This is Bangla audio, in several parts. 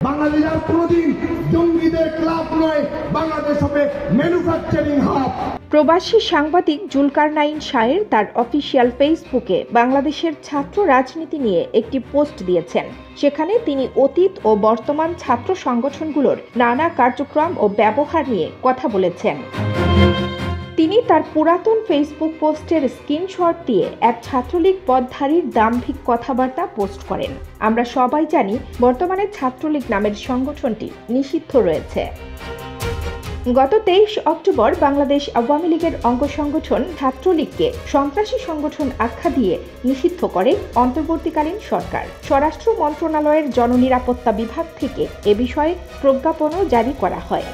বাংলাদেশ আর কোনোদিন জঙ্গিদের ক্লাব নয়, বাংলাদেশ হবে ম্যানুফ্যাকচারিং হাব। প্রবাসী সাংবাদিক জুলকারনাইন শাহের তার অফিসিয়াল ফেসবুকে বাংলাদেশের ছাত্র রাজনীতি নিয়ে একটি পোস্ট দিয়েছেন। সেখানে তিনি অতীত ও বর্তমান ছাত্র সংগঠনগুলোর নানা কার্যক্রম ও ব্যবহার নিয়ে কথা বলেছেন। তিনি তার পুরাতন ফেসবুক পোস্টের স্ক্রিনশট দিয়ে এক ছাত্রলীগ পদধারীর দাম্ভিক কথাবার্তা পোস্ট করেন। আমরা সবাই জানি বর্তমানে ছাত্রলীগ নামের সংগঠনটি নিষিদ্ধ রয়েছে। গত 23 অক্টোবর বাংলাদেশ আওয়ামী লীগের অঙ্গ সংগঠন ছাত্রলীগকে সন্ত্রাসী সংগঠন আখ্যা দিয়ে নিষিদ্ধ করে অন্তর্বর্তীকালীন সরকার। স্বরাষ্ট্র মন্ত্রণালয়ের জননিরাপত্তা বিভাগ থেকে এ বিষয়ে প্রজ্ঞাপনও জারি করা হয়।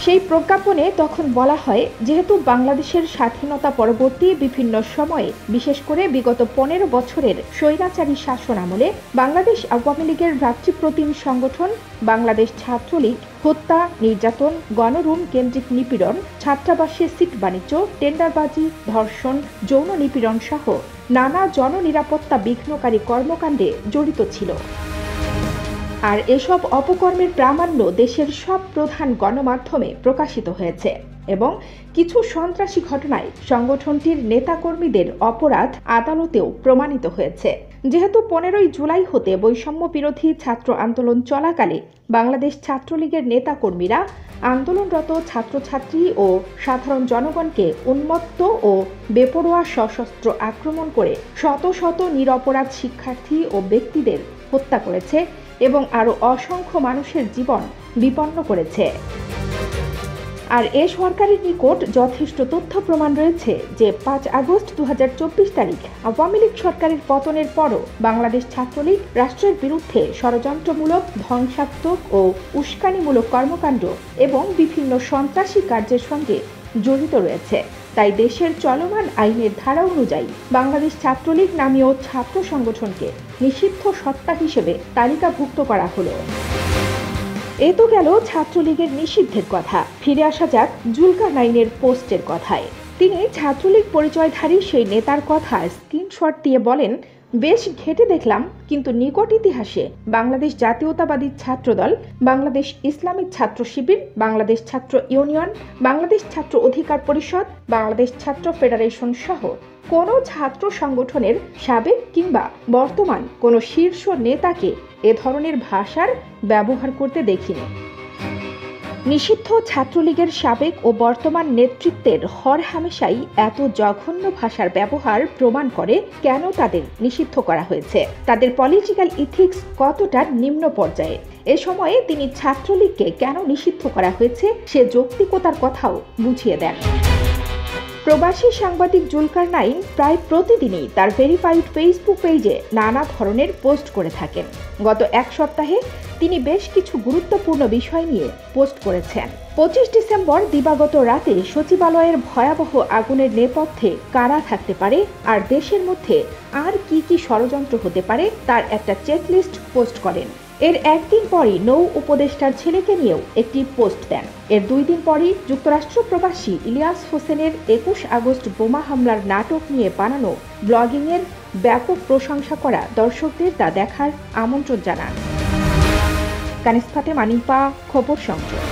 সেই প্রজ্ঞাপনে তখন বলা হয়, যেহেতু বাংলাদেশের স্বাধীনতা পরবর্তী বিভিন্ন সময়ে বিশেষ করে বিগত 15 বছরের স্বৈরাচারী শাসন আমলে বাংলাদেশ আওয়ামী লীগের ভ্রাতৃপ্রতিম সংগঠন বাংলাদেশ ছাত্রলীগ হত্যা, নির্যাতন, গণরুম কেন্দ্রিক নিপীড়ন, ছাত্রাবাসে সিট বাণিজ্য, টেন্ডারবাজি, ধর্ষণ, যৌন নিপীড়ন সহ নানা জননিরাপত্তা বিঘ্নকারী কর্মকাণ্ডে জড়িত ছিল। আর এসব অপকর্মের প্রামাণ্য দেশের সব প্রধান গণমাধ্যমে প্রকাশিত হয়েছে এবং কিছু সন্ত্রাসী ঘটনায় সংগঠনটির নেতাকর্মীদের অপরাধ আদালতেও প্রমাণিত হয়েছে। যেহেতু 15 জুলাই হতে বৈষম্য বিরোধী ছাত্র আন্দোলন চলাকালে বাংলাদেশ ছাত্রলীগের নেতাকর্মীরা আন্দোলনরত ছাত্রছাত্রী ও সাধারণ জনগণকে উন্মত্ত ও বেপরোয়া সশস্ত্র আক্রমণ করে শত শত নিরপরাধ শিক্ষার্থী ও ব্যক্তিদের হত্যা করেছে এবং আরও অসংখ্য মানুষের জীবন বিপন্ন করেছে। আর এ সরকারের নিকট যথেষ্ট তথ্য প্রমাণ রয়েছে যে 5 আগস্ট 2024 তারিখ আওয়ামী লীগ সরকারের পতনের পরও বাংলাদেশ ছাত্রলীগ রাষ্ট্রের বিরুদ্ধে ষড়যন্ত্রমূলক, ধ্বংসাত্মক ও উস্কানিমূলক কর্মকাণ্ড এবং বিভিন্ন সন্ত্রাসী কার্যের সঙ্গে জড়িত রয়েছে। তাই দেশের চলমান আইনের ধারা অনুযায়ী বাংলাদেশ ছাত্রলীগ নামীয় ছাত্র সংগঠনকে নিষিদ্ধ সত্তা হিসেবে তালিকাভুক্ত করা হলো। এ তো গেল ছাত্রলীগের নিষিদ্ধের কথা। ফিরে আসা যাক জুলকারনাইনের পোস্টের কথায়। তিনি ছাত্রলীগ পরিচয়ধারী সেই নেতার কথা স্ক্রিনশট দিয়ে বলেন, বেশ ঘেটে দেখলাম, কিন্তু নিকট ইতিহাসে বাংলাদেশ জাতীয়তাবাদী ছাত্রদল, বাংলাদেশ ইসলামী ছাত্র শিবির, বাংলাদেশ ছাত্র ইউনিয়ন, বাংলাদেশ ছাত্র অধিকার পরিষদ, বাংলাদেশ ছাত্র ফেডারেশন সহ কোনো ছাত্র সংগঠনের সাবেক কিংবা বর্তমান কোনো শীর্ষ নেতাকে এ ধরনের ভাষার ব্যবহার করতে দেখিনি। নিষিদ্ধ ছাত্রলীগের সাবেক ও বর্তমান নেতৃত্বের হরহামেশাই এত জঘন্য ভাষার ব্যবহার প্রমাণ করে কেন তাদের নিষিদ্ধ করা হয়েছে, তাদের পলিটিক্যাল ইথিক্স কতটা নিম্ন পর্যায়ে। এ সময়ে তিনি ছাত্রলীগকে কেন নিষিদ্ধ করা হয়েছে সে যৌক্তিকতার কথাও বুঝিয়ে দেন। প্রবাসী সাংবাদিক জুলকারনাইন প্রায় প্রতিদিনই তার ভেরিফাইড ফেসবুক পেজে নানা ধরনের পোস্ট করে থাকেন। গত এক সপ্তাহে তিনি বেশ কিছু গুরুত্বপূর্ণ বিষয় নিয়ে পোস্ট করেছেন। 25 ডিসেম্বর দিবাগত রাতে সচিবালয়ের ভয়াবহ আগুনের নেপথ্যে কারা থাকতে পারে আর দেশের মধ্যে আর কি কি ষড়যন্ত্র হতে পারে তার একটা চেকলিস্ট পোস্ট করেন। এর একদিন পরই নৌ উপদেষ্টার ছেলেকে নিয়েও একটি পোস্ট দেন। এর 2 দিন পরই যুক্তরাষ্ট্র প্রবাসী ইলিয়াস হোসেনের 21 আগস্ট বোমা হামলার নাটক নিয়ে বানানো ব্লগিংয়ের ব্যাপক প্রশংসা করা দর্শকদের তা দেখার আমন্ত্রণ জানান। কানিস ফাতেমা নিপা, খবর সংযোগ।